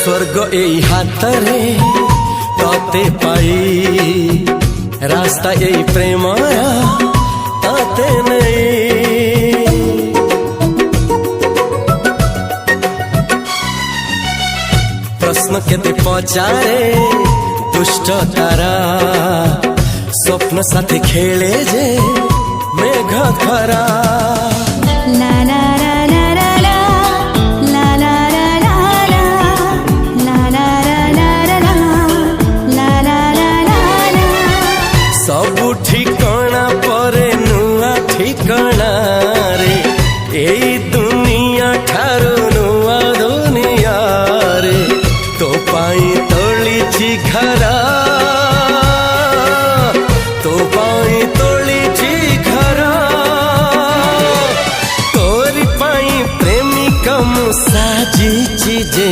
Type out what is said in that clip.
स्वर्ग एई हातरे तते पाई रास्ता एई प्रेमया तते नहीं। प्रश्न केते पचारे दुष्ट तारा स्वप्न साथी खेले जे मेघ खरा। ला ला ला ला ला ला ला ला ला ला ला ला ला ला। सबु ठिकाना परे नुआ ठिकाना रे एई दुनिया ठारू नुआ दुनिया रे। तो पाई तोलिछि घरा तो पाई तोलिछि घरा तोरी पाई प्रेमिका मु साजिछि जे।